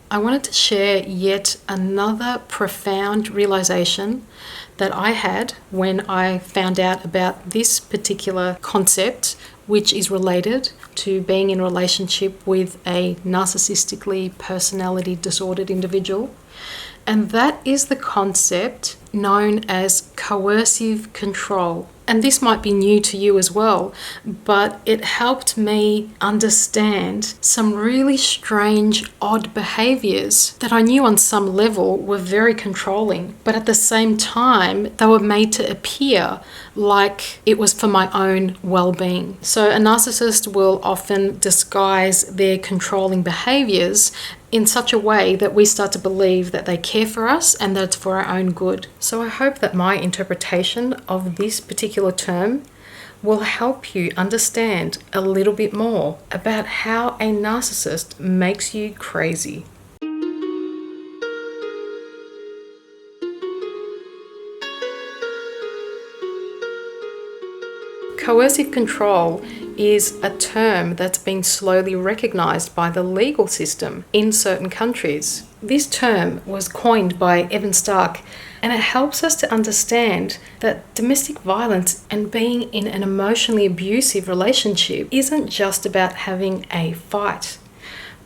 I wanted to share yet another profound realization that I had when I found out about this particular concept, which is related to being in a relationship with a narcissistically personality disordered individual. And that is the concept known as coercive control. And this might be new to you as well, but it helped me understand some really strange, odd behaviors that I knew on some level were very controlling, but at the same time, they were made to appear like it was for my own well-being. So a narcissist will often disguise their controlling behaviors in such a way that we start to believe that they care for us and that it's for our own good. So I hope that my interpretation of this particular term will help you understand a little bit more about how a narcissist makes you crazy. Coercive control is a term that's been slowly recognized by the legal system in certain countries. This term was coined by Evan Stark, and it helps us to understand that domestic violence and being in an emotionally abusive relationship isn't just about having a fight,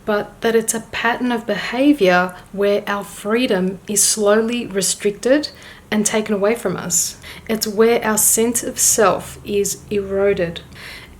but that it's a pattern of behavior where our freedom is slowly restricted and taken away from us. It's where our sense of self is eroded.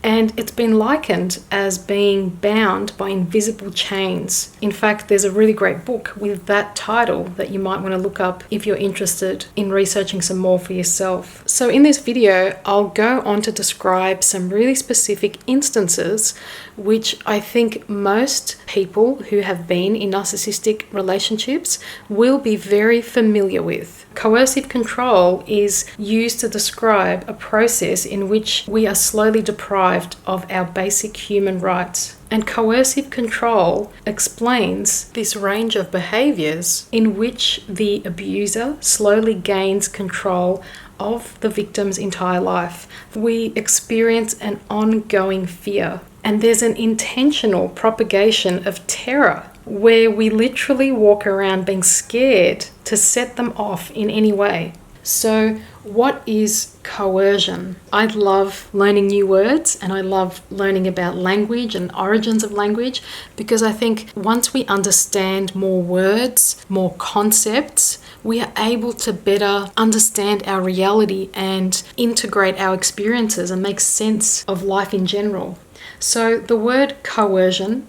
And it's been likened as being bound by invisible chains. In fact, there's a really great book with that title that you might want to look up if you're interested in researching some more for yourself. So in this video, I'll go on to describe some really specific instances which I think most people who have been in narcissistic relationships will be very familiar with. Coercive control is used to describe a process in which we are slowly deprived of our basic human rights. And coercive control explains this range of behaviors in which the abuser slowly gains control of the victim's entire life. We experience an ongoing fear, and there's an intentional propagation of terror where we literally walk around being scared to set them off in any way. So what is coercion? I love learning new words, and I love learning about language and origins of language, because I think once we understand more words, more concepts, we are able to better understand our reality and integrate our experiences and make sense of life in general. So the word coercion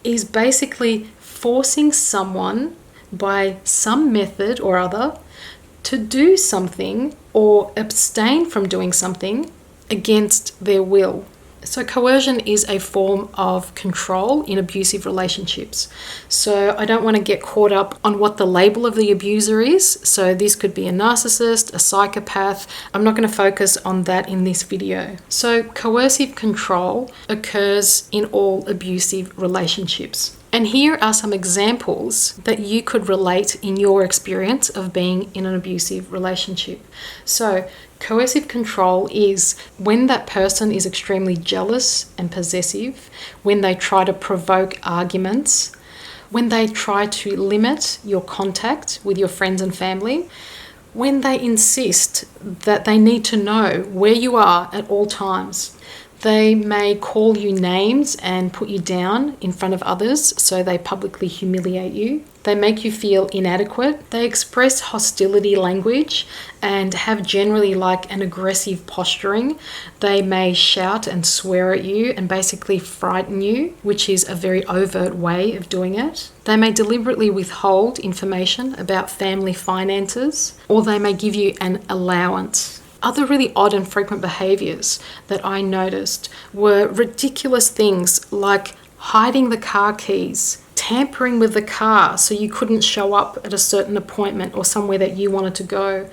is basically forcing someone by some method or other to do something or abstain from doing something against their will. So coercion is a form of control in abusive relationships. So I don't want to get caught up on what the label of the abuser is. So this could be a narcissist, a psychopath. I'm not going to focus on that in this video. So coercive control occurs in all abusive relationships. And here are some examples that you could relate in your experience of being in an abusive relationship. So, coercive control is when that person is extremely jealous and possessive, when they try to provoke arguments, when they try to limit your contact with your friends and family, when they insist that they need to know where you are at all times. They may call you names and put you down in front of others, so they publicly humiliate you. They make you feel inadequate. They express hostility language and have generally like an aggressive posturing. They may shout and swear at you and basically frighten you, which is a very overt way of doing it. They may deliberately withhold information about family finances, or they may give you an allowance. Other really odd and frequent behaviors that I noticed were ridiculous things like hiding the car keys, tampering with the car so you couldn't show up at a certain appointment or somewhere that you wanted to go,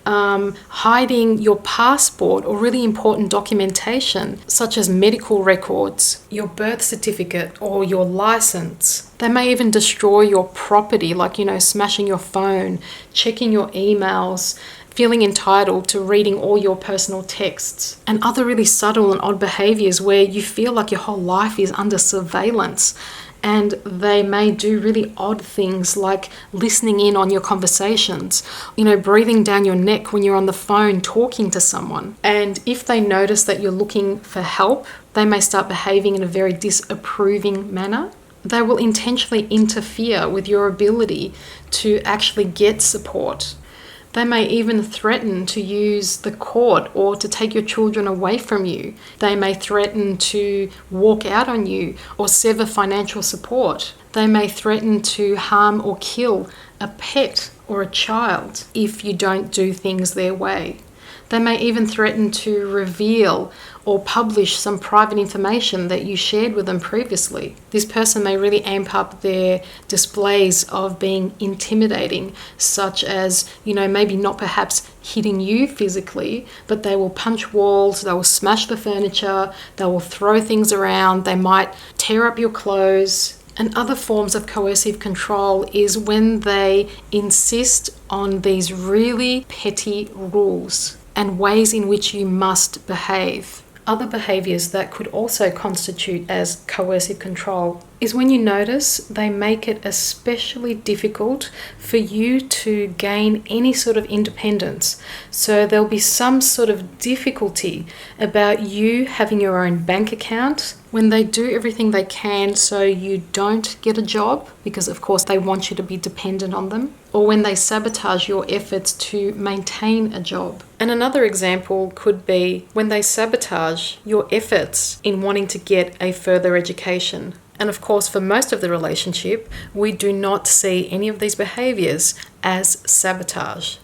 hiding your passport or really important documentation such as medical records, your birth certificate or your license. They may even destroy your property, like, smashing your phone, checking your emails, feeling entitled to reading all your personal texts, and other really subtle and odd behaviors where you feel like your whole life is under surveillance. And they may do really odd things like listening in on your conversations, breathing down your neck when you're on the phone talking to someone. And if they notice that you're looking for help, they may start behaving in a very disapproving manner. They will intentionally interfere with your ability to actually get support. They may even threaten to use the court or to take your children away from you. They may threaten to walk out on you or sever financial support. They may threaten to harm or kill a pet or a child if you don't do things their way. They may even threaten to reveal or publish some private information that you shared with them previously. This person may really amp up their displays of being intimidating, such as, maybe not perhaps hitting you physically, but they will punch walls, they will smash the furniture, they will throw things around, they might tear up your clothes. And other forms of coercive control is when they insist on these really petty rules and ways in which you must behave. Other behaviours that could also constitute as coercive control is when you notice they make it especially difficult for you to gain any sort of independence. So there'll be some sort of difficulty about you having your own bank account, when they do everything they can so you don't get a job, because of course they want you to be dependent on them, or when they sabotage your efforts to maintain a job. And another example could be when they sabotage your efforts in wanting to get a further education. And of course, for most of the relationship, we do not see any of these behaviours as sabotage.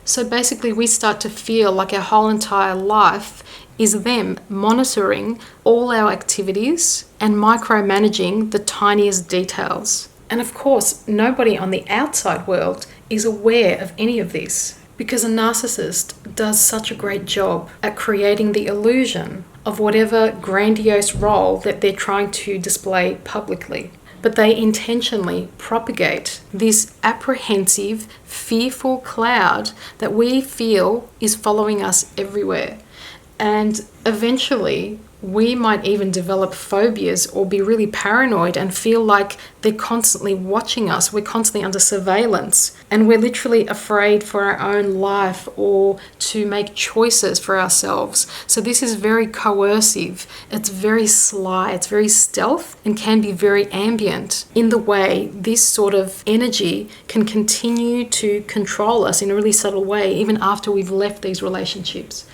So basically, we start to feel like our whole entire life is them monitoring all our activities and micromanaging the tiniest details. And of course, nobody on the outside world is aware of any of this, because a narcissist does such a great job at creating the illusion of whatever grandiose role that they're trying to display publicly. But they intentionally propagate this apprehensive, fearful cloud that we feel is following us everywhere. And eventually, we might even develop phobias or be really paranoid and feel like they're constantly watching us. We're constantly under surveillance, and we're literally afraid for our own life or to make choices for ourselves. So this is very coercive. It's very sly. It's very stealth and can be very ambient in the way this sort of energy can continue to control us in a really subtle way, even after we've left these relationships.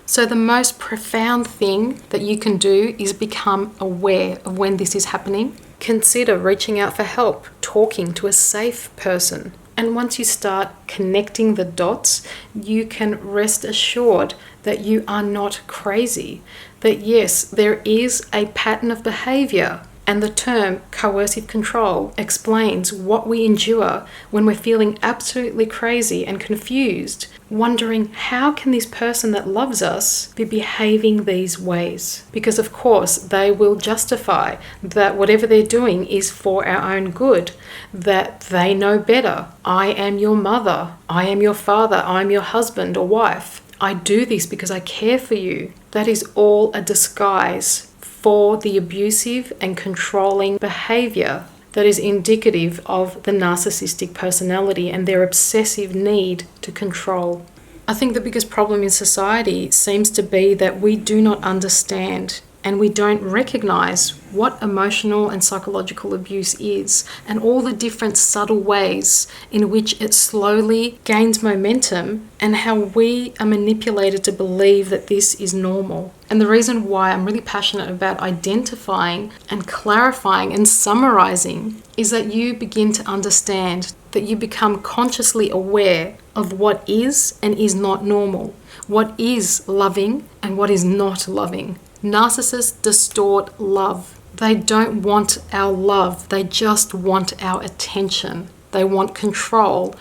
So the most profound thing that you can do is become aware of when this is happening. Consider reaching out for help, talking to a safe person. And once you start connecting the dots, you can rest assured that you are not crazy. That yes, there is a pattern of behavior. And the term coercive control explains what we endure when we're feeling absolutely crazy and confused, wondering how can this person that loves us be behaving these ways? Because of course they will justify that whatever they're doing is for our own good, that they know better. I am your mother, I am your father, I am your husband or wife. I do this because I care for you. That is all a disguise for the abusive and controlling behavior that is indicative of the narcissistic personality and their obsessive need to control. I think the biggest problem in society seems to be that we do not understand and we don't recognize what emotional and psychological abuse is and all the different subtle ways in which it slowly gains momentum and how we are manipulated to believe that this is normal. And the reason why I'm really passionate about identifying and clarifying and summarizing is that you begin to understand, that you become consciously aware of what is and is not normal, what is loving and what is not loving. Narcissists distort love. They don't want our love. They just want our attention. They want control.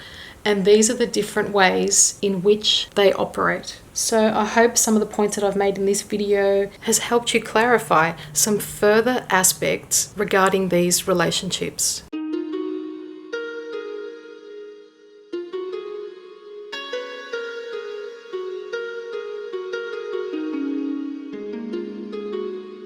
And these are the different ways in which they operate. So I hope some of the points that I've made in this video has helped you clarify some further aspects regarding these relationships.